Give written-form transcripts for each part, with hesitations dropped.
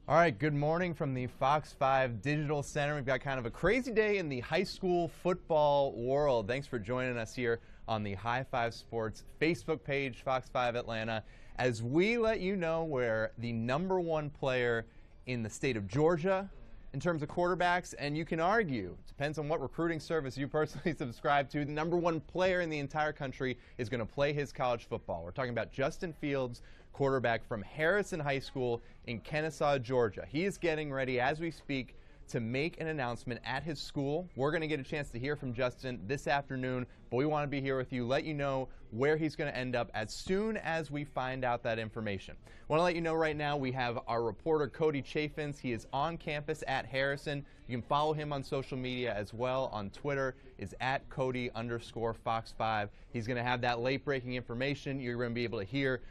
All right, good morning from the Fox 5 Digital Center. We've got kind of a crazy day in the high school football world. Thanks for joining us here on the High Five Sports Facebook page, Fox 5 Atlanta, as we let you know where the #1 player in the state of Georgia in terms of quarterbacks, and you can argue, depends on what recruiting service you personally subscribe to, the #1 player in the entire country is going to play his college football. We're talking about Justin Fields, quarterback from Harrison High School in Kennesaw, Georgia. He is getting ready as we speak to make an announcement at his school. We're going to get a chance to hear from Justin this afternoon, but we want to be here with you, let you know where he's going to end up as soon as we find out that information. I want to let you know right now we have our reporter Cody Chaffins. He is on campus at Harrison. You can follow him on social media as well. On Twitter is at Cody_Fox5. He's going to have that late-breaking information. You're going to be able to hear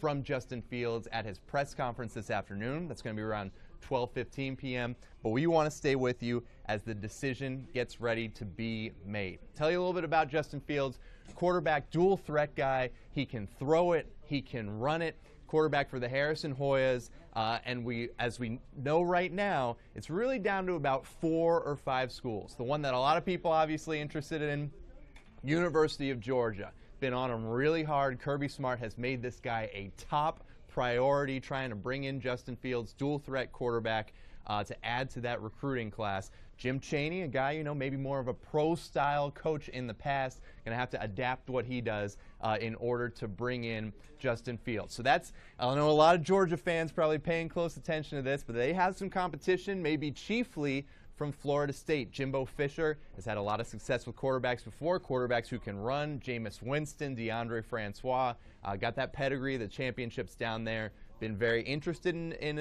from Justin Fields at his press conference this afternoon. That's going to be around 12:15 p.m. But we want to stay with you as the decision gets ready to be made. Tell you a little bit about Justin Fields, quarterback, dual threat guy. He can throw it, he can run it. Quarterback for the Harrison Hoyas, and as we know right now, it's really down to about 4 or 5 schools. The one that a lot of people obviously interested in, University of Georgia. Been on him really hard. Kirby Smart has made this guy a top priority, trying to bring in Justin Fields, dual threat quarterback, to add to that recruiting class. Jim Chaney, a guy, maybe more of a pro-style coach in the past, going to have to adapt what he does in order to bring in Justin Fields. So that's, I know a lot of Georgia fans probably paying close attention to this, but they have some competition, maybe chiefly from Florida State. Jimbo Fisher has had a lot of success with quarterbacks before, quarterbacks who can run. Jameis Winston, DeAndre Francois, got that pedigree, the championships down there. Been very interested in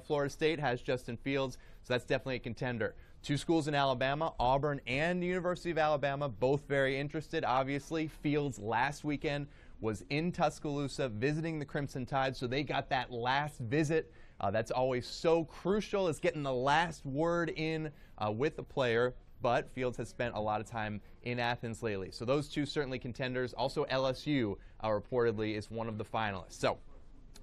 Florida State, has Justin Fields, so that's definitely a contender. 2 schools in Alabama, Auburn and University of Alabama, both very interested, obviously. Fields last weekend was in Tuscaloosa visiting the Crimson Tide, so they got that last visit. That's always so crucial, is getting the last word in with the player. But Fields has spent a lot of time in Athens lately. So those 2 certainly contenders. Also LSU reportedly is one of the finalists. So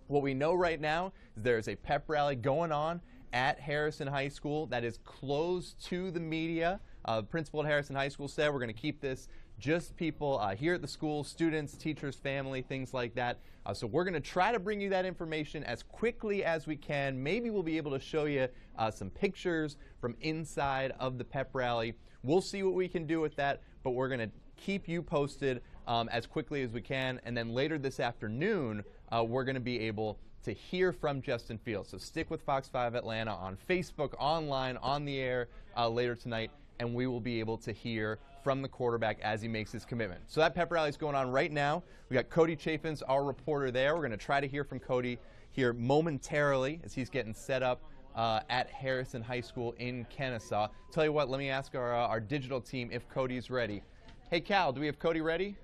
what we know right now is there's a pep rally going on at Harrison High School that is closed to the media. The principal at Harrison High School said we're going to keep this just people here at the school, students, teachers, family, things like that. So we're going to try to bring you that information as quickly as we can. Maybe we'll be able to show you some pictures from inside of the pep rally. We'll see what we can do with that, but we're going to keep you posted as quickly as we can. And then later this afternoon, we're going to be able to hear from Justin Fields. So stick with Fox 5 Atlanta on Facebook, online, on the air later tonight, and we will be able to hear from the quarterback as he makes his commitment. So that pep rally is going on right now. We got Cody Chaffins, our reporter there. We're going to try to hear from Cody here momentarily as he's getting set up at Harrison High School in Kennesaw. Tell you what, let me ask our digital team if Cody's ready. Hey, Cal, do we have Cody ready?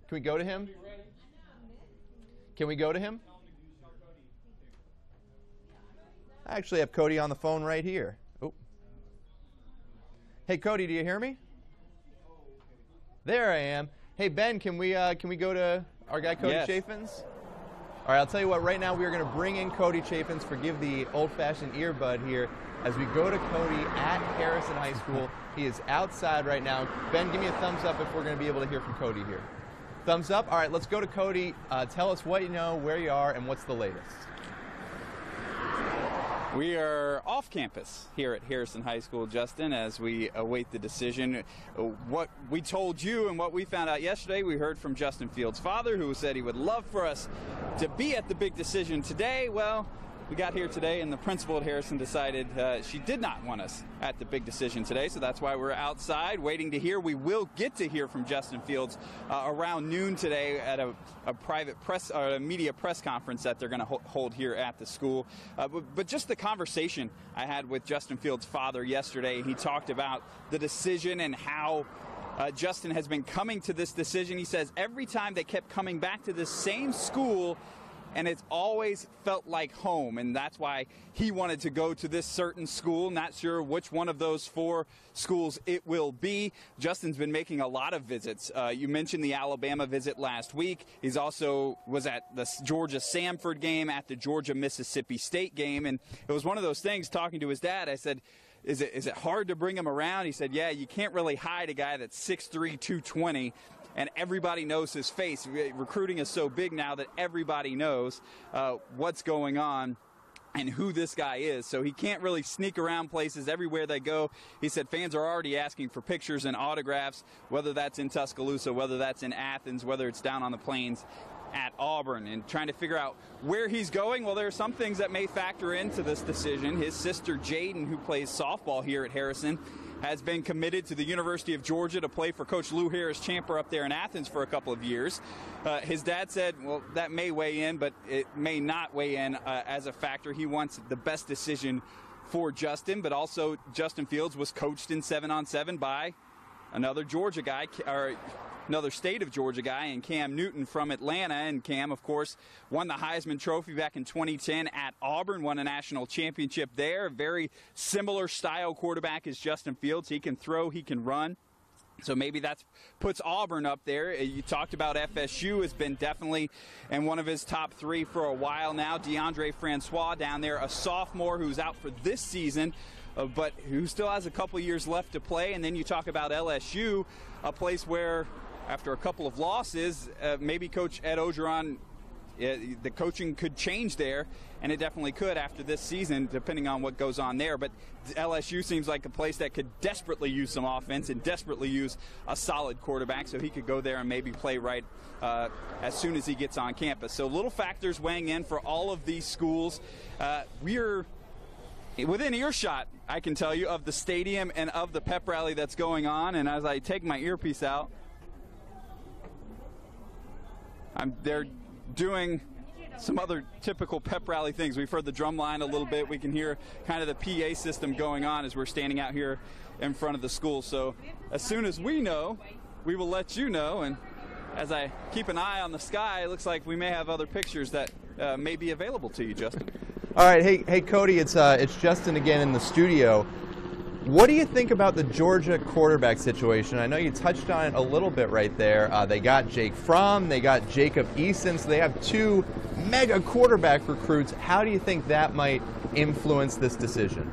Can we go to him? Can we go to him? I actually have Cody on the phone right here. Oh. Hey, Cody, do you hear me? There I am. Hey, Ben, can we go to our guy Cody Chaffins? All right, I'll tell you what, right now we are going to bring in Cody Chaffins. Forgive the old-fashioned earbud here as we go to Cody at Harrison High School. He is outside right now. Ben, give me a thumbs up if we're going to be able to hear from Cody here. Thumbs up? All right, let's go to Cody. Tell us what you know, where you are, and what's the latest. We are off campus here at Harrison High School, Justin, as we await the decision. What we told you and what we found out yesterday, we heard from Justin Fields' father, who said he would love for us to be at the big decision today. Well, we got here today, and the principal at Harrison decided she did not want us at the big decision today, so that's why we're outside waiting to hear. We will get to hear from Justin Fields around noon today at a private press or a media press conference that they're going to hold here at the school. But just the conversation I had with Justin Fields' father yesterday, he talked about the decision and how Justin has been coming to this decision. He says every time they kept coming back to this same school, and it's always felt like home, and that's why he wanted to go to this certain school. Not sure which one of those 4 schools it will be. Justin's been making a lot of visits. You mentioned the Alabama visit last week. He's also was at the Georgia-Samford game, at the Georgia-Mississippi State game, and it was one of those things, talking to his dad, I said, is it hard to bring him around? He said, yeah, you can't really hide a guy that's 6'3", 220, and everybody knows his face. Recruiting is so big now that everybody knows what's going on and who this guy is. So he can't really sneak around places everywhere they go. He said fans are already asking for pictures and autographs, whether that's in Tuscaloosa, whether that's in Athens, whether it's down on the plains at Auburn, and trying to figure out where he's going. Well, there are some things that may factor into this decision. His sister Jaden, who plays softball here at Harrison, has been committed to the University of Georgia to play for Coach Lou Harris-Champer up there in Athens for a couple of years. His dad said, well, that may weigh in, but it may not weigh in as a factor. He wants the best decision for Justin, but also Justin Fields was coached in 7-on-7 by another Georgia guy, or another state of Georgia guy, and Cam Newton from Atlanta. And Cam, of course, won the Heisman Trophy back in 2010 at Auburn, won a national championship there. Very similar style quarterback as Justin Fields. He can throw, he can run. So maybe that puts Auburn up there. You talked about FSU has been definitely in one of his top 3 for a while now. DeAndre Francois down there, a sophomore who's out for this season, but who still has a couple years left to play. And then you talk about LSU, a place where after a couple of losses, maybe Coach Ed Ogeron, the coaching could change there, and it definitely could after this season, depending on what goes on there. But LSU seems like a place that could desperately use some offense and desperately use a solid quarterback, so he could go there and maybe play right as soon as he gets on campus. So little factors weighing in for all of these schools. We're within earshot, I can tell you, of the stadium and of the pep rally that's going on. And as I take my earpiece out, they're doing some other typical pep rally things. We've heard the drum line a little bit. We can hear kind of the PA system going on as we're standing out here in front of the school. So as soon as we know, we will let you know. And as I keep an eye on the sky, it looks like we may have other pictures that may be available to you, Justin. All right, hey Cody, it's Justin again in the studio. What do you think about the Georgia quarterback situation? I know you touched on it a little bit right there. They got Jake Fromm, they got Jacob Eason, so they have 2 mega quarterback recruits. How do you think that might influence this decision?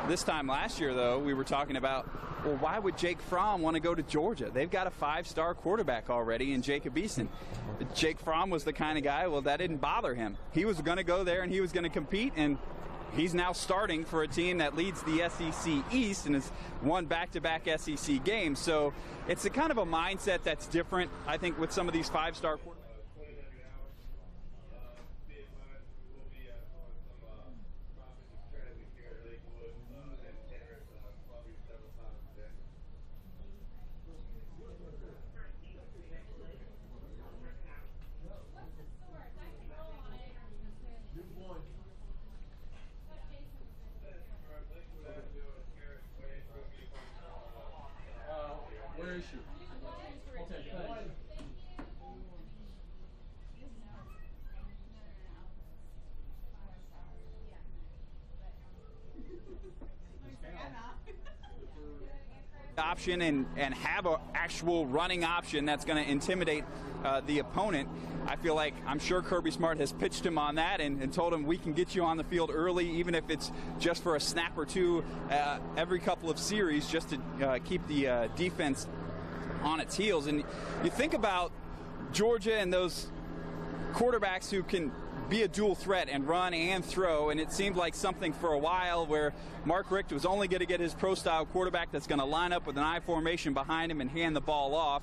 This time last year, though, we were talking about, well, why would Jake Fromm want to go to Georgia? They've got a 5-star quarterback already in Jacob Eason. Jake Fromm was the kind of guy, well, that didn't bother him. He was going to go there and he was going to compete, and he's now starting for a team that leads the SEC East and has won back-to-back SEC games. So it's a kind of a mindset that's different, I think, with some of these 5-star quarterbacks. Where is she? Okay, thanks. Option and have an actual running option that's going to intimidate the opponent. I feel like, I'm sure Kirby Smart has pitched him on that and told him we can get you on the field early, even if it's just for a snap or two every couple of series, just to keep the defense on its heels. And you think about Georgia and those quarterbacks who can be a dual threat and run and throw, and it seemed like something for a while where Mark Richt was only going to get his pro-style quarterback that's going to line up with an I formation behind him and hand the ball off.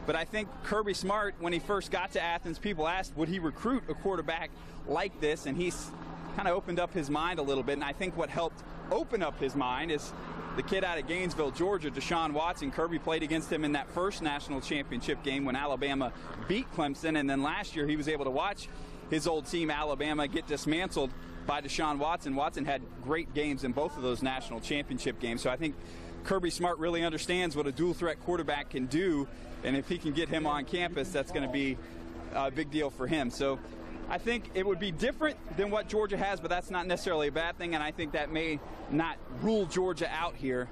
But I think Kirby Smart, when he first got to Athens, people asked, would he recruit a quarterback like this? And he's kind of opened up his mind a little bit. And I think what helped open up his mind is the kid out of Gainesville, Georgia, Deshaun Watson. Kirby played against him in that first national championship game when Alabama beat Clemson. And then last year he was able to watch his old team, Alabama, get dismantled by Deshaun Watson. Watson had great games in both of those national championship games. So I think Kirby Smart really understands what a dual threat quarterback can do. And if he can get him on campus, that's going to be big deal for him. So I think it would be different than what Georgia has, but that's not necessarily a bad thing, and I think that may not rule Georgia out here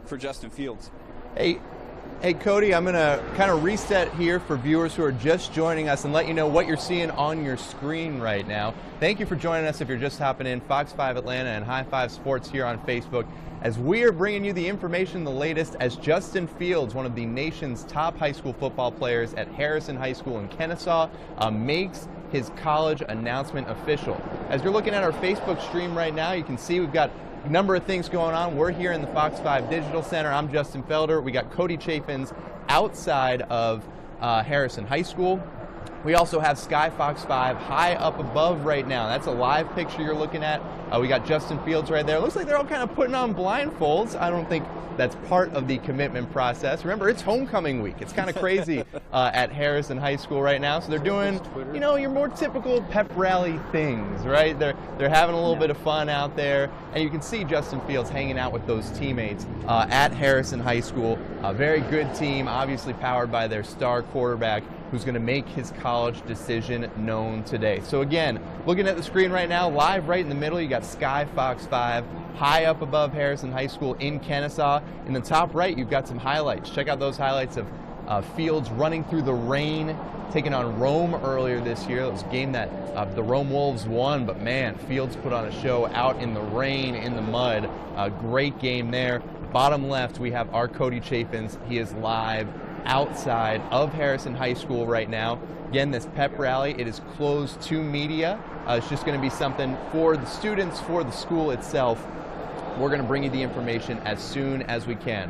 for Justin Fields. Hey, Cody, I'm going to kind of reset here for viewers who are just joining us and let you know what you're seeing on your screen right now. Thank you for joining us if you're just hopping in. Fox 5 Atlanta and High Five Sports here on Facebook, as we are bringing you the information, the latest, as Justin Fields, one of the nation's top high school football players at Harrison High School in Kennesaw, makes his college announcement official. As you're looking at our Facebook stream right now, you can see we've got a number of things going on. We're here in the Fox 5 Digital Center. I'm Justin Felder. We got Cody Chaffins outside of Harrison High School. We also have Sky Fox 5 high up above right now. That's a live picture you're looking at. We got Justin Fields right there. It looks like they're all kind of putting on blindfolds. I don't think that's part of the commitment process. Remember, it's homecoming week. It's kind of crazy at Harrison High School right now. So they're doing, you know, your more typical pep rally things, right? They're having a little bit of fun out there. And you can see Justin Fields hanging out with those teammates at Harrison High School. A very good team, obviously powered by their star quarterback, who's going to make his college decision known today. So again, looking at the screen right now, live right in the middle, you got Sky Fox 5 high up above Harrison High School in Kennesaw. In the top right, you've got some highlights. Check out those highlights of Fields running through the rain, taking on Rome earlier this year. It was a game that the Rome Wolves won, but man, Fields put on a show out in the rain, in the mud. A great game there. Bottom left, we have our Cody Chaffins. He is live outside of Harrison High School right now. Again, this pep rally, it is closed to media. It's just going to be something for the students, for the school itself. We're going to bring you the information as soon as we can.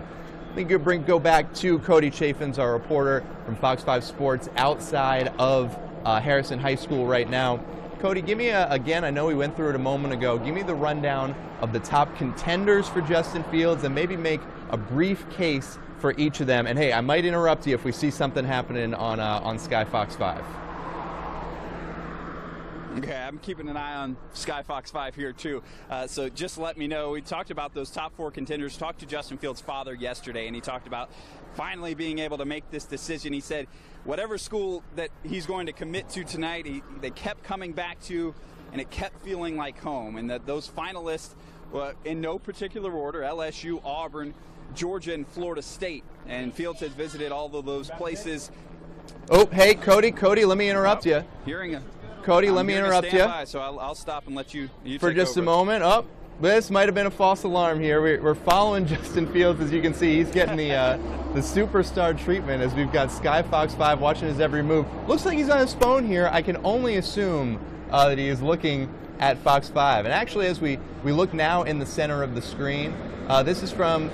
I think you'll go back to Cody Chaffins, our reporter from Fox 5 Sports, outside of Harrison High School right now. Cody, give me again, I know we went through it a moment ago, give me the rundown of the top contenders for Justin Fields and maybe make a brief case for each of them. And hey, I might interrupt you if we see something happening on Sky Fox 5. Okay, I'm keeping an eye on Sky Fox 5 here too. So just let me know. We talked about those top 4 contenders, talked to Justin Fields' father yesterday, and he talked about finally being able to make this decision. He said whatever school that he's going to commit to tonight, they kept coming back to, and it kept feeling like home. And that those finalists, in no particular order, LSU, Auburn, Georgia, and Florida State. And Fields has visited all of those places. Oh, hey, Cody, let me interrupt you. Cody, let me interrupt you. So I'll stop and let you for just a moment. Oh, this might have been a false alarm here. We're following Justin Fields, as you can see. He's getting the superstar treatment as we've got Sky Fox 5 watching his every move. Looks like he's on his phone here. I can only assume that he is looking at Fox 5. And actually, as we look now in the center of the screen, this is from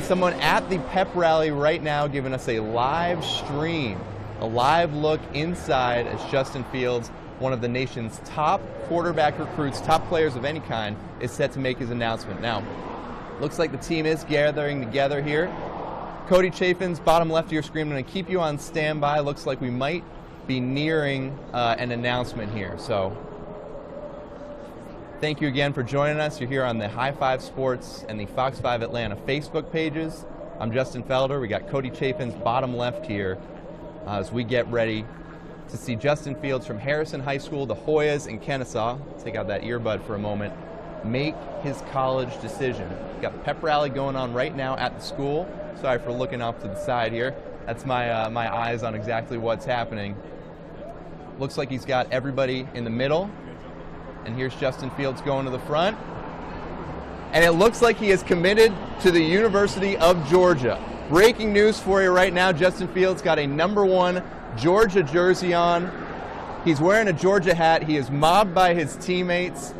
someone at the pep rally right now giving us a live stream, a live look inside as Justin Fields, one of the nation's top quarterback recruits, top players of any kind, is set to make his announcement. Now, looks like the team is gathering together here. Cody Chaffins, bottom left of your screen, I'm going to keep you on standby. Looks like we might be nearing an announcement here. So thank you again for joining us. You're here on the High Five Sports and the Fox 5 Atlanta Facebook pages. I'm Justin Felder. We got Cody Chaffins bottom left here as we get ready to see Justin Fields from Harrison High School, the Hoyas in Kennesaw, take out that earbud for a moment, make his college decision. Got the pep rally going on right now at the school. Sorry for looking off to the side here. That's my my eyes on exactly what's happening. Looks like he's got everybody in the middle. And here's Justin Fields going to the front. And it looks like he is committed to the University of Georgia. Breaking news for you right now. Justin Fields got a #1 Georgia jersey on. He's wearing a Georgia hat. He is mobbed by his teammates.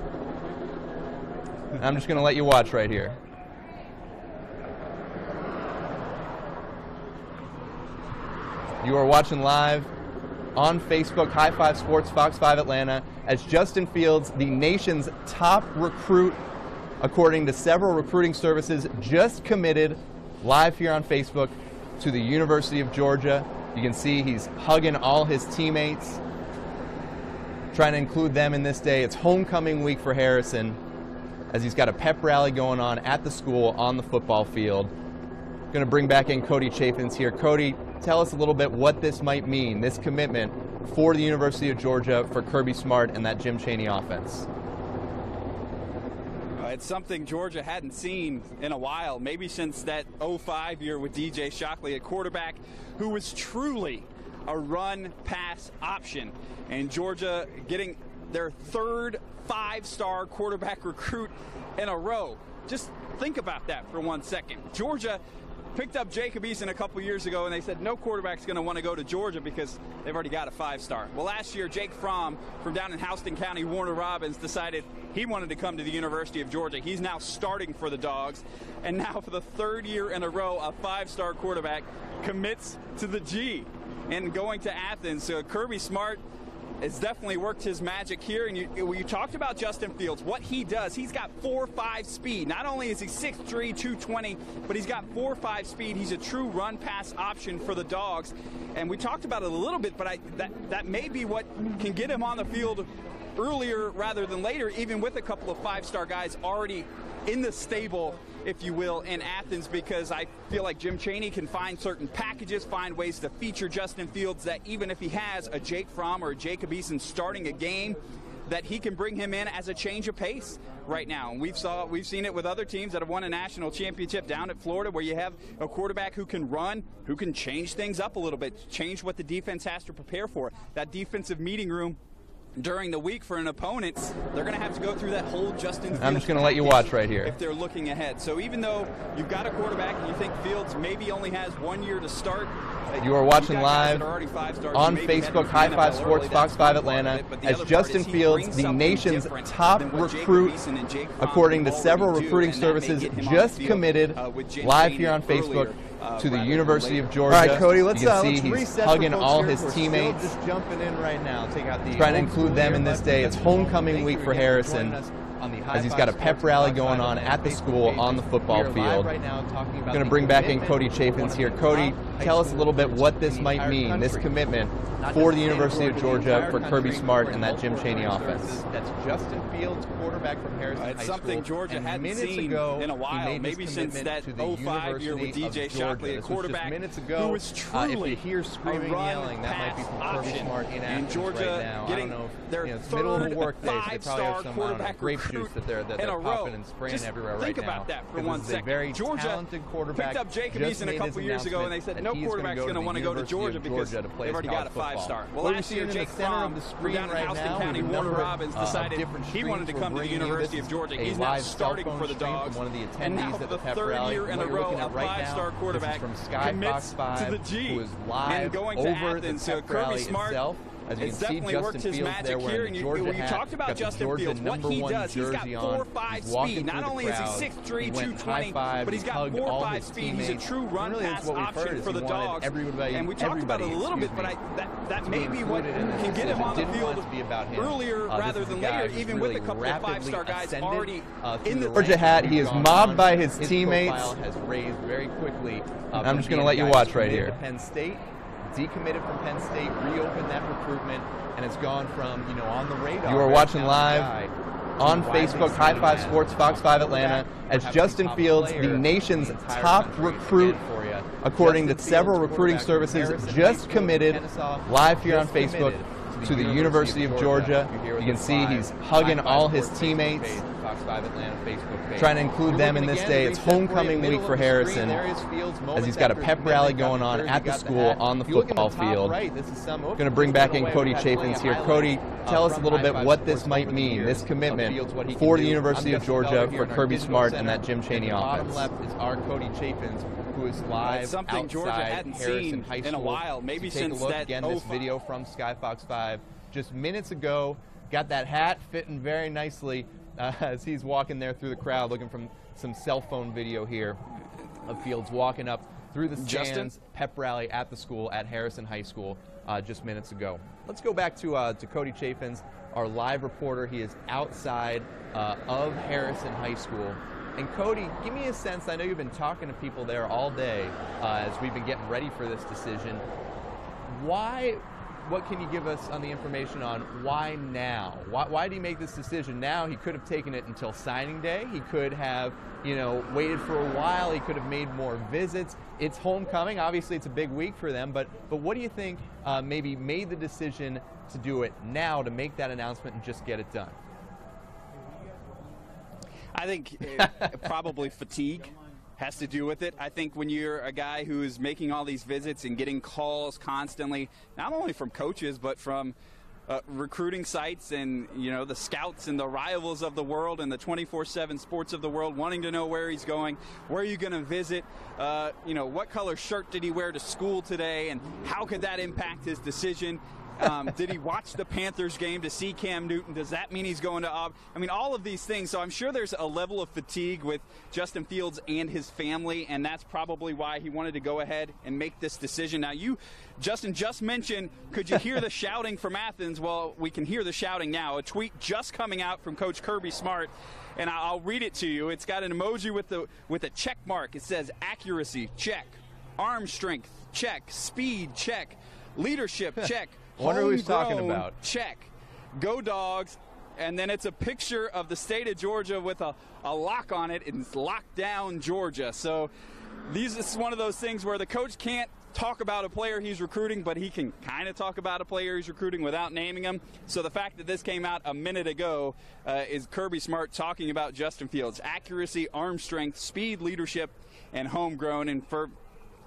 I'm just going to let you watch right here. You are watching live on Facebook, High Five Sports, Fox 5 Atlanta, as Justin Fields, the nation's top recruit, according to several recruiting services, just committed live here on Facebook to the University of Georgia. You can see he's hugging all his teammates, trying to include them in this day. It's homecoming week for Harrison, as he's got a pep rally going on at the school on the football field. Going to bring back in Cody Chaffins here. Cody, tell us a little bit what this might mean, this commitment for the University of Georgia, for Kirby Smart and that Jim Chaney offense. It's something Georgia hadn't seen in a while, maybe since that 05 year with DJ Shockley, a quarterback who was truly a run-pass option. And Georgia getting their third five-star quarterback recruit in a row. Just think about that for 1 second. Georgia picked up Jacob Eason a couple years ago, and they said no quarterback's going to want to go to Georgia because they've already got a five-star. Well, last year, Jake Fromm from down in Houston County, Warner Robins, decided he wanted to come to the University of Georgia. He's now starting for the Dogs, and now for the third year in a row, a five-star quarterback commits to the G and going to Athens. So Kirby Smart has definitely worked his magic here. And you talked about Justin Fields, what he does. He's got 4.5 speed. Not only is he 6'3", 220, but he's got 4.5 speed. He's a true run-pass option for the Dogs. And we talked about it a little bit, but that may be what can get him on the field earlier rather than later, even with a couple of five-star guys already in the stable, if you will, in Athens, because I feel like Jim Chaney can find certain packages, find ways to feature Justin Fields, that even if he has a Jake Fromm or a Jacob Eason starting a game, that he can bring him in as a change of pace right now. And we've seen it with other teams that have won a national championship down at Florida, where you have a quarterback who can run, who can change things up a little bit, change what the defense has to prepare for. That defensive meeting room during the week for an opponent, they're going to have to go through that whole Justin Fields. I'm just going to let you watch right here. If they're looking ahead. So even though you've got a quarterback and you think Fields maybe only has 1 year to start, you are watching live on Facebook, High Five Sports, Fox 5 Atlanta, as Justin Fields, the nation's top recruit, according to several recruiting services, just committed live here on Facebook to the University of Georgia. All right, Cody, let's see he's hugging all his teammates. Just jumping in right now. Take out the trying to include them in this day. It's homecoming week for Harrison, as he's got a pep rally going on at the school on the football field. Going to bring back in Cody Chapins here. Cody, tell us a little bit what this might mean, this commitment for the University of Georgia, for Kirby Smart and that Jim Chaney offense. That's Justin Fields, quarterback from Harrison High School. It's something Georgia hadn't seen in a while, maybe since that 05 year with DJ Shockley, a quarterback who was truly if you hear screaming and yelling, that might be from Kirby Smart in Athens Georgia right now. getting their third five-star quarterback grape juice that they're popping and spraying everywhere right now. Think about that for 1 second. Georgia picked up Jacob Eason a couple years ago, and they said no quarterback's going to want to go to Georgia because they've already got a five-star. Well, last year Jake Fromm from down in Houston County, Warner Robins, decided he wanted to come to the University of Georgia. He's now starting for the Dogs, and now for the third year in a row, a five-star quarterback commits to the G and going to Athens. So Kirby Smart has definitely worked his magic here. And you talked about Justin Fields, what he does. He's got 4.5 speed. Not only is he 6'3", 220, but he's got 4.5 speed. He's a true run-pass option for the Dogs. And we talked about it a little bit, but that may be what can get him on the field earlier rather than later, even with a couple of five-star guys already in the Georgia hat. He is mobbed by his teammates. Has raised very quickly. I'm just going to let you watch right here. Penn State. Decommitted from Penn State, reopened that recruitment, and it's gone from, on the radar. You are watching live on Facebook, High Five Sports, Fox 5 Atlanta, as Justin Fields, the nation's top recruit, according to several recruiting services, just committed live here on Facebook to the University of Georgia. You can see he's hugging all his teammates, trying to include them in this day. It's homecoming week for Harrison, as he's got a pep rally going on at the school on the football field. Going to bring back in Cody Chapins here. Cody, tell us a little bit what this might mean, this commitment for the University of Georgia, for Kirby Smart and that Jim Chaney offense. Bottom left is our Cody Chapins, who is live something Georgia hadn't seen High School. in a while, maybe so since take a look that again. This video from Sky Fox 5 just minutes ago. Got that hat fitting very nicely as he's walking there through the crowd, looking from some cell phone video here of Fields walking up through the stands, pep rally at the school at Harrison High School just minutes ago. Let's go back to Cody Chapins, our live reporter. He is outside of Harrison High School. And Cody, give me a sense, I know you've been talking to people there all day as we've been getting ready for this decision. Why what can you give us on the information on why now? Why did he make this decision now? He could have taken it until signing day. He could have, waited for a while. He could have made more visits. It's homecoming. Obviously, it's a big week for them. But what do you think maybe made the decision to do it now, to make that announcement and just get it done? I think probably fatigue has to do with it. I think when you're a guy who's making all these visits and getting calls constantly, not only from coaches but from recruiting sites and the scouts and the rivals of the world and the 24/7 sports of the world wanting to know where he's going, where are you going to visit, what color shirt did he wear to school today, and how could that impact his decision? Did he watch the Panthers game to see Cam Newton? Does that mean he's going to Auburn? I mean, all of these things. So I'm sure there's a level of fatigue with Justin Fields and his family, and that's probably why he wanted to go ahead and make this decision. Now, Justin, just mentioned, could you hear the shouting from Athens? Well, we can hear the shouting now. A tweet just coming out from Coach Kirby Smart, and I'll read it to you. It's got an emoji with a check mark. It says accuracy, check. Arm strength, check. Speed, check. Leadership, check. Wonder who he's talking about. Check. Go Dogs. And then it's a picture of the state of Georgia with a lock on it. It's Locked Down Georgia. So this is one of those things where the coach can't talk about a player he's recruiting, but he can kind of talk about a player he's recruiting without naming him. So the fact that this came out a minute ago is Kirby Smart talking about Justin Fields. Accuracy, arm strength, speed, leadership, and homegrown. And for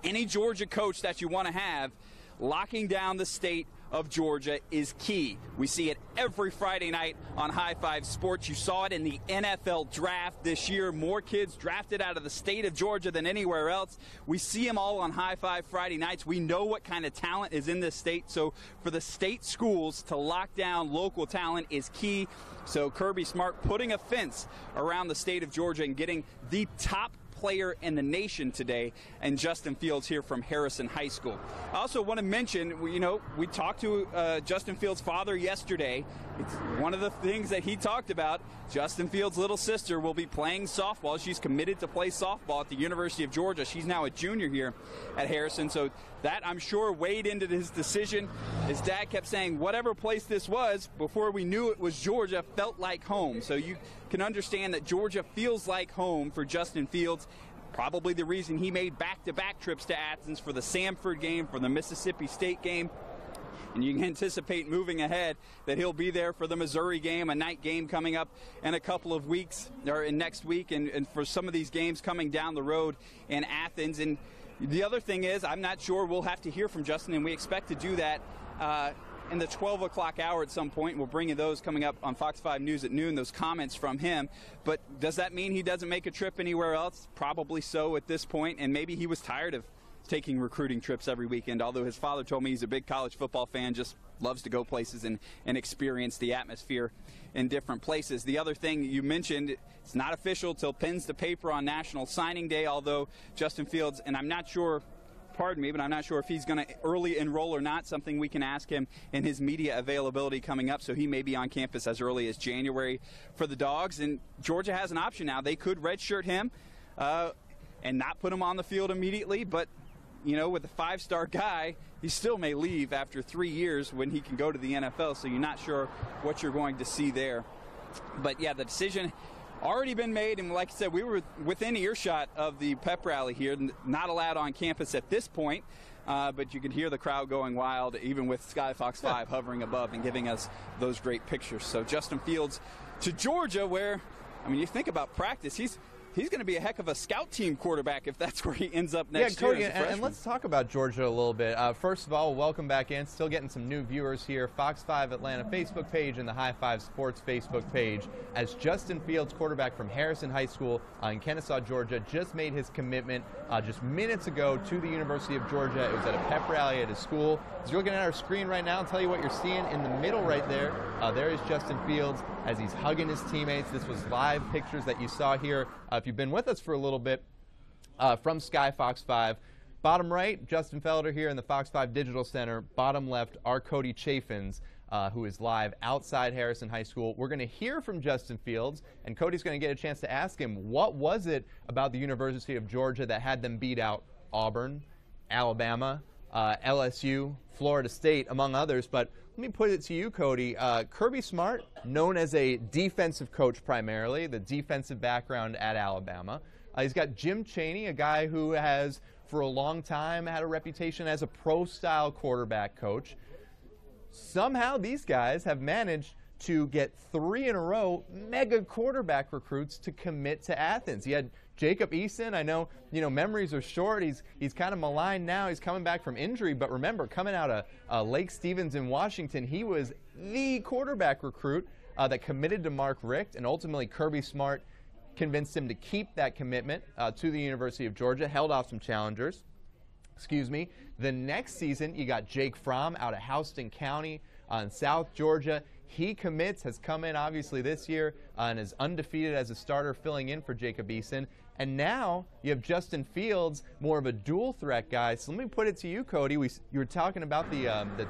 any Georgia coach that you want to have, locking down the state of Georgia is key. We see it every Friday night on High Five Sports. You saw it in the NFL draft this year. More kids drafted out of the state of Georgia than anywhere else. We see them all on High Five Friday nights. We know what kind of talent is in this state. So for the state schools to lock down local talent is key. So Kirby Smart putting a fence around the state of Georgia and getting the top player in the nation today, and Justin Fields here from Harrison High School. I also want to mention, we talked to Justin Fields' father yesterday. It's one of the things that he talked about. Justin Fields' little sister will be playing softball. She's committed to play softball at the University of Georgia. She's now a junior here at Harrison, so that, I'm sure, weighed into his decision. His dad kept saying, whatever place this was, before we knew it was Georgia, felt like home. So you can understand that Georgia feels like home for Justin Fields. Probably the reason he made back-to-back trips to Athens for the Samford game, for the Mississippi State game. And you can anticipate moving ahead that he'll be there for the Missouri game, a night game coming up in a couple of weeks, or in next week, and for some of these games coming down the road in Athens. And the other thing is, I'm not sure, we'll have to hear from Justin, and we expect to do that in the 12 o'clock hour at some point. We'll bring you those coming up on Fox 5 News at noon, those comments from him. But does that mean he doesn't make a trip anywhere else? Probably so at this point, and maybe he was tired of taking recruiting trips every weekend, although his father told me he's a big college football fan, just loves to go places and experience the atmosphere in different places. The other thing you mentioned, it's not official till pens to paper on National Signing Day, although Justin Fields, and I'm not sure, pardon me, but I'm not sure if he's going to early enroll or not, something we can ask him in his media availability coming up, so he may be on campus as early as January for the Dogs. And Georgia has an option now. They could redshirt him and not put him on the field immediately, but with a five-star guy, he still may leave after 3 years when he can go to the NFL, so you're not sure what you're going to see there. But, yeah, the decision already been made, and like I said, we were within earshot of the pep rally here, not allowed on campus at this point, but you could hear the crowd going wild, even with Sky Fox 5 hovering above and giving us those great pictures. So Justin Fields to Georgia, where, you think about practice, he's going to be a heck of a scout team quarterback if that's where he ends up next year. Cody, and let's talk about Georgia a little bit. First of all, welcome back in. Still getting some new viewers here. Fox 5 Atlanta Facebook page and the High Five Sports Facebook page, as Justin Fields, quarterback from Harrison High School in Kennesaw, Georgia, just made his commitment just minutes ago to the University of Georgia. It was at a pep rally at his school. As you're looking at our screen right now, I'll tell you what you're seeing in the middle right there. There is Justin Fields as he's hugging his teammates. This was live pictures that you saw here. If you've been with us for a little bit, from Sky Fox 5. Bottom right, Justin Felder here in the Fox 5 Digital Center. Bottom left, our Cody Chaffins, who is live outside Harrison High School. We're going to hear from Justin Fields, and Cody's going to get a chance to ask him, what was it about the University of Georgia that had them beat out Auburn, Alabama, LSU, Florida State, among others. But let me put it to you, Cody. Kirby Smart, known as a defensive coach primarily, the defensive background at Alabama. He's got Jim Chaney, a guy who has, for a long time, had a reputation as a pro-style quarterback coach. Somehow these guys have managed to get 3 in a row mega quarterback recruits to commit to Athens. You had Jacob Eason. I know, memories are short. He's kind of maligned now. He's coming back from injury. But remember, coming out of Lake Stevens in Washington, he was the quarterback recruit that committed to Mark Richt, and ultimately Kirby Smart convinced him to keep that commitment to the University of Georgia, held off some challengers. The next season, you got Jake Fromm out of Houston County in South Georgia. He commits, has come in obviously this year and is undefeated as a starter filling in for Jacob Eason. And now you have Justin Fields, more of a dual threat guy. So let me put it to you, Cody. You were talking about the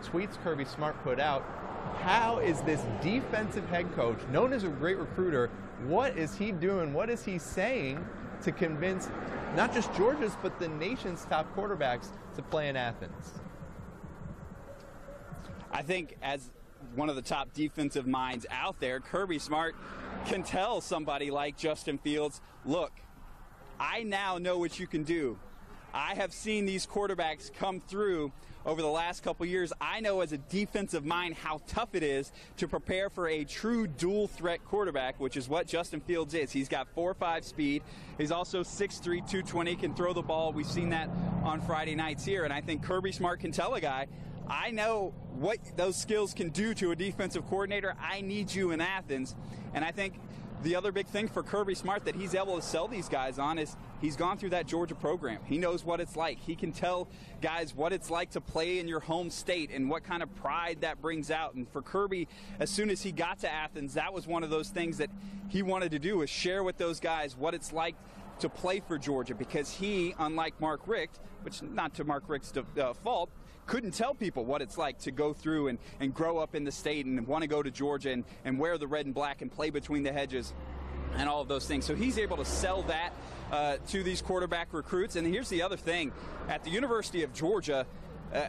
tweets Kirby Smart put out. How is this defensive head coach, known as a great recruiter, what is he doing? What is he saying to convince not just Georgia's, but the nation's top quarterbacks to play in Athens? I think as one of the top defensive minds out there, Kirby Smart can tell somebody like Justin Fields, look, I now know what you can do. I have seen these quarterbacks come through over the last couple years. I know as a defensive mind how tough it is to prepare for a true dual threat quarterback, which is what Justin Fields is. He's got 4.5 speed. He's also 6'3", 220, can throw the ball. We've seen that on Friday nights here, and I think Kirby Smart can tell a guy, I know what those skills can do to a defensive coordinator. I need you in Athens. And I think the other big thing for Kirby Smart that he's able to sell these guys on is he's gone through that Georgia program. He knows what it's like. He can tell guys what it's like to play in your home state and what kind of pride that brings out. And for Kirby, as soon as he got to Athens, that was one of those things that he wanted to do, was share with those guys what it's like to play for Georgia, because he, unlike Mark Richt, which not to Mark Richt's fault, couldn't tell people what it's like to go through and grow up in the state and want to go to Georgia and wear the red and black and play between the hedges and all of those things. So he's able to sell that to these quarterback recruits. And here's the other thing. At the University of Georgia,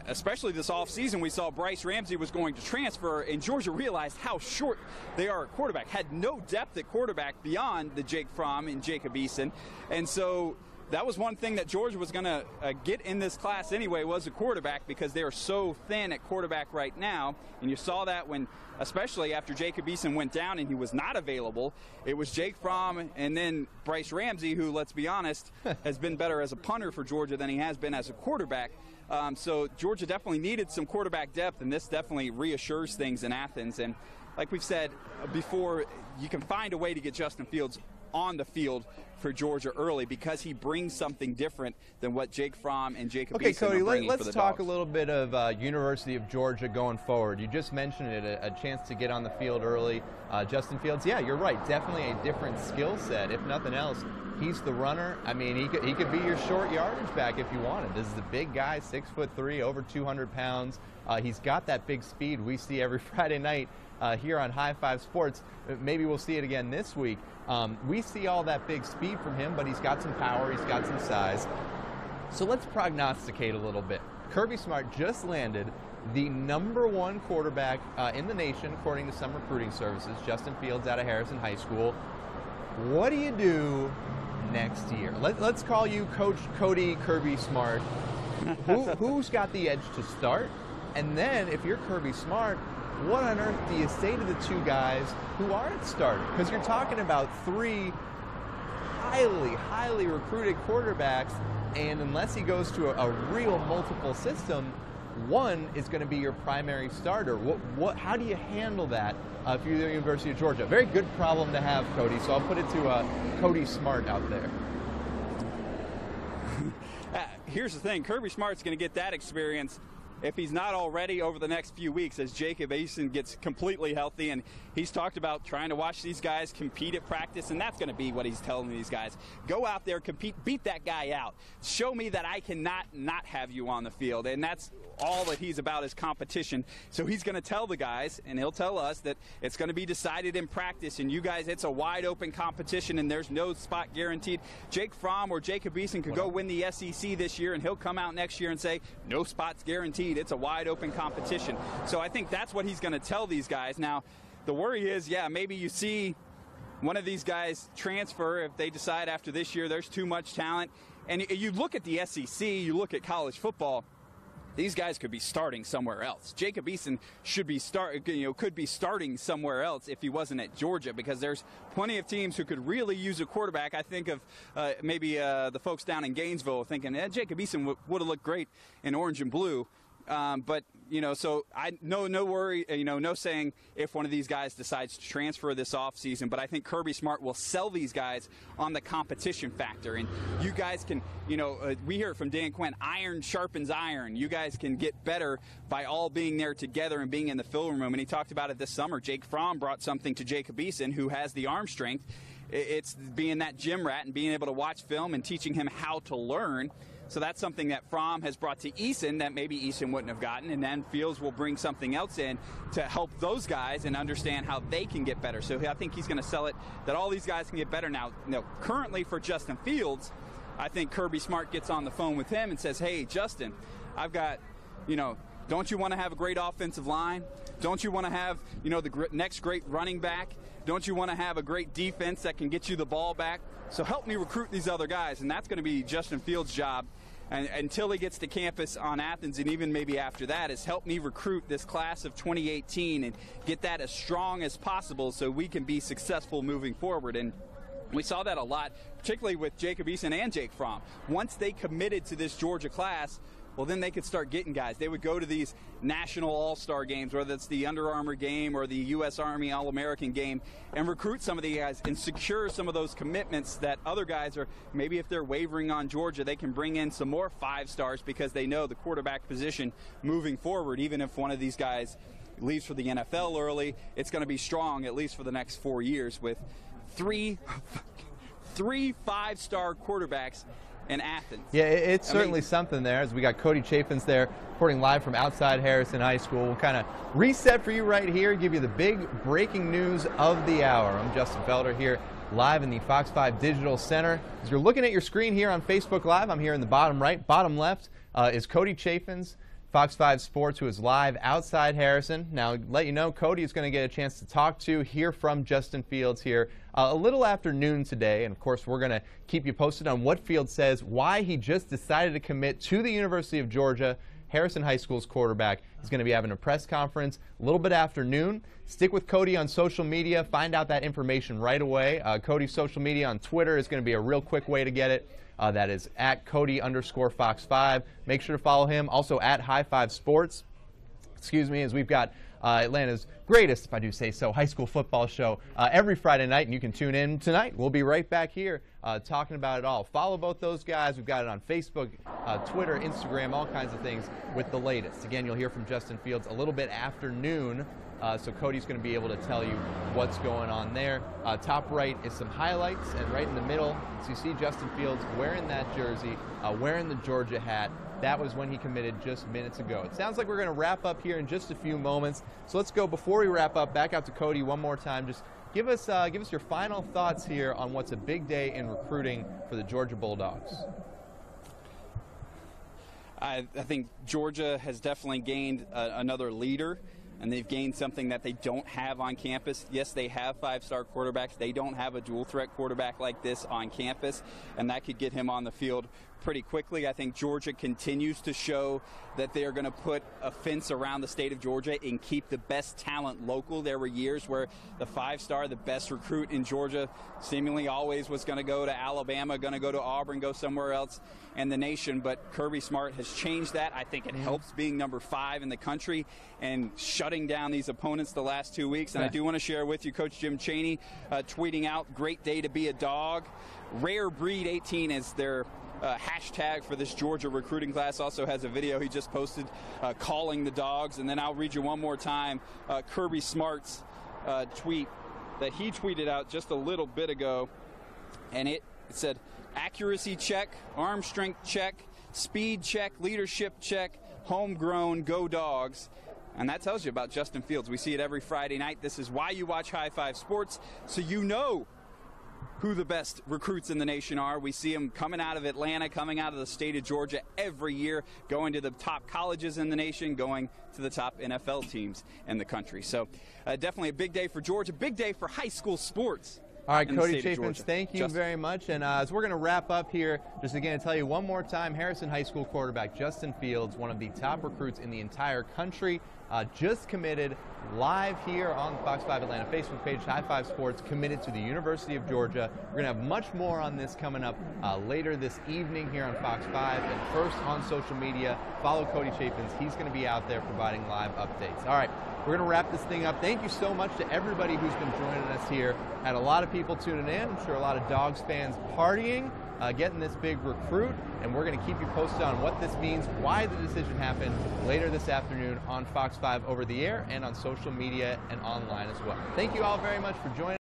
especially this offseason, we saw Bryce Ramsey was going to transfer, and Georgia realized how short they are at quarterback, had no depth at quarterback beyond the Jake Fromm and Jacob Eason. And so that was one thing that Georgia was going to get in this class anyway, was a quarterback, because they are so thin at quarterback right now. And you saw that when, especially after Jacob Eason went down and he was not available, it was Jake Fromm and then Bryce Ramsey, who, let's be honest, has been better as a punter for Georgia than he has been as a quarterback. So Georgia definitely needed some quarterback depth, and this definitely reassures things in Athens. And like we've said before, you can find a way to get Justin Fields on the field for Georgia early, because he brings something different than what Jake Fromm and Jacob Eason Cody, are bringing let's for the talk Dogs. a little bit of University of Georgia going forward. You just mentioned it, a chance to get on the field early. Justin Fields, yeah, you're right, definitely a different skill set. If nothing else, he's the runner. I mean, he could be your short yardage back if you wanted. This is a big guy, 6'3", over 200 pounds. He's got that big speed we see every Friday night here on High Five Sports. Maybe we'll see it again this week. We see all that big speed from him, but he's got some power, he's got some size. So let's prognosticate a little bit. Kirby Smart just landed the #1 quarterback in the nation, according to some recruiting services, Justin Fields out of Harrison High School. What do you do next year? Let's call you Coach Cody Kirby Smart. Who's got the edge to start? And then if you're Kirby Smart, what on earth do you say to the two guys who aren't starting? Because you're talking about 3 highly recruited quarterbacks, and unless he goes to a real multiple system, one is going to be your primary starter. How do you handle that if you're the University of Georgia? Very good problem to have, Cody, so I'll put it to Cody Smart out there. Here's the thing. Kirby Smart's going to get that experience, if he's not already, over the next few weeks as Jacob Eason gets completely healthy. And he's talked about trying to watch these guys compete at practice, and that's going to be what he's telling these guys. Go out there, compete, beat that guy out. Show me that I cannot not have you on the field. And that's all that he's about, is competition. So he's going to tell the guys, and he'll tell us, that it's going to be decided in practice, and you guys, it's a wide open competition and there's no spot guaranteed. Jake Fromm or Jacob Eason could go win the SEC this year, and he'll come out next year and say no spots guaranteed compete. It's a wide open competition. So I think that's what he's going to tell these guys. Now, the worry is, yeah, maybe you see one of these guys transfer if they decide after this year there's too much talent. And you look at the SEC, you look at college football, these guys could be starting somewhere else. Jacob Eason could be starting somewhere else if he wasn't at Georgia, because there's plenty of teams who could really use a quarterback. I think of maybe the folks down in Gainesville thinking, Jacob Eason would have looked great in orange and blue. But, so no worry, no saying if one of these guys decides to transfer this offseason. But I think Kirby Smart will sell these guys on the competition factor. And you guys can, we hear it from Dan Quinn, iron sharpens iron. You guys can get better by all being there together and being in the film room. And he talked about it this summer. Jake Fromm brought something to Jacob Eason, who has the arm strength. It's being that gym rat and being able to watch film and teaching him how to learn. So that's something that Fromm has brought to Eason that maybe Eason wouldn't have gotten, and then Fields will bring something else in to help those guys and understand how they can get better. So I think he's going to sell it that all these guys can get better. Now, currently for Justin Fields, I think Kirby Smart gets on the phone with him and says, hey, Justin, I've got, don't you want to have a great offensive line? Don't you want to have, the next great running back? Don't you want to have a great defense that can get you the ball back? So help me recruit these other guys, and that's going to be Justin Fields' job. And until he gets to campus on Athens, and even maybe after that, is help me recruit this class of 2018 and get that as strong as possible so we can be successful moving forward. And we saw that a lot, particularly with Jacob Eason and Jake Fromm. Once they committed to this Georgia class, well, then they could start getting guys. They would go to these national all-star games, whether it's the Under Armour game or the U.S. Army All-American game, and recruit some of the guys and secure some of those commitments that other guys are, maybe if they're wavering on Georgia, they can bring in some more 5 stars because they know the quarterback position moving forward. Even if one of these guys leaves for the NFL early, it's going to be strong at least for the next 4 years with three 5-star quarterbacks in Athens. Yeah, it's certainly something there. As we got Cody Chaffins there reporting live from outside Harrison High School. We'll kind of reset for you right here, give you the big breaking news of the hour. I'm Justin Felder here live in the Fox 5 Digital Center. As you're looking at your screen here on Facebook Live, I'm here in the bottom right. Bottom left is Cody Chaffins, Fox 5 Sports, who is live outside Harrison. Now, let you know, Cody is going to get a chance to hear from Justin Fields here a little after noon today. And, of course, we're going to keep you posted on what Fields says, why he just decided to commit to the University of Georgia. Harrison High School's quarterback is going to be having a press conference a little bit after noon. Stick with Cody on social media. Find out that information right away. Cody's social media on Twitter is going to be a real quick way to get it. That is at Cody_Fox5. Make sure to follow him. Also at High Five Sports. Excuse me, as we've got Atlanta's greatest, if I do say so, high school football show every Friday night, and you can tune in tonight. We'll be right back here talking about it all. Follow both those guys. We've got it on Facebook, Twitter, Instagram, all kinds of things with the latest. Again, you'll hear from Justin Fields a little bit after noon. So Cody's going to be able to tell you what's going on there. Top right is some highlights, and right in the middle, so you see Justin Fields wearing that jersey, wearing the Georgia hat. That was when he committed just minutes ago. It sounds like we're going to wrap up here in just a few moments. So let's go, before we wrap up, back out to Cody one more time. Just give us your final thoughts here on what's a big day in recruiting for the Georgia Bulldogs. I think Georgia has definitely gained another leader. And they've gained something that they don't have on campus. Yes, they have 5-star quarterbacks. They don't have a dual-threat quarterback like this on campus, and that could get him on the field pretty quickly. I think Georgia continues to show that they are going to put a fence around the state of Georgia and keep the best talent local. There were years where the 5-star, the best recruit in Georgia, seemingly always was going to go to Alabama, going to go to Auburn, go somewhere else in the nation. But Kirby Smart has changed that. I think it helps being number 5 in the country and shutting down these opponents the last 2 weeks. And I do want to share with you Coach Jim Chaney tweeting out, "Great day to be a dog." Rare Breed 18 is their hashtag for this Georgia recruiting class. Also has a video he just posted calling the dogs. And then I'll read you one more time Kirby Smart's tweet that he tweeted out just a little bit ago. And it said, "Accuracy check, arm strength check, speed check, leadership check, homegrown, go Dogs." And that tells you about Justin Fields. We see it every Friday night. This is why you watch High Five Sports, so you know who the best recruits in the nation are. We see them coming out of Atlanta, coming out of the state of Georgia every year, going to the top colleges in the nation, going to the top NFL teams in the country. So definitely a big day for Georgia, big day for high school sports. All right, Cody Chapin, thank you very much. And as we're going to wrap up here, just again to tell you one more time, Harrison High School quarterback Justin Fields, one of the top recruits in the entire country, just committed live here on the Fox 5 Atlanta Facebook page, High Five Sports, committed to the University of Georgia. We're going to have much more on this coming up later this evening here on Fox 5. And first on social media, follow Cody Chapin. He's going to be out there providing live updates. All right, we're going to wrap this thing up. Thank you so much to everybody who's been joining us here. Had a lot of people tuning in. I'm sure a lot of Dogs fans partying, getting this big recruit, and we're going to keep you posted on what this means, why the decision happened later this afternoon on Fox 5 over the air and on social media and online as well. Thank you all very much for joining.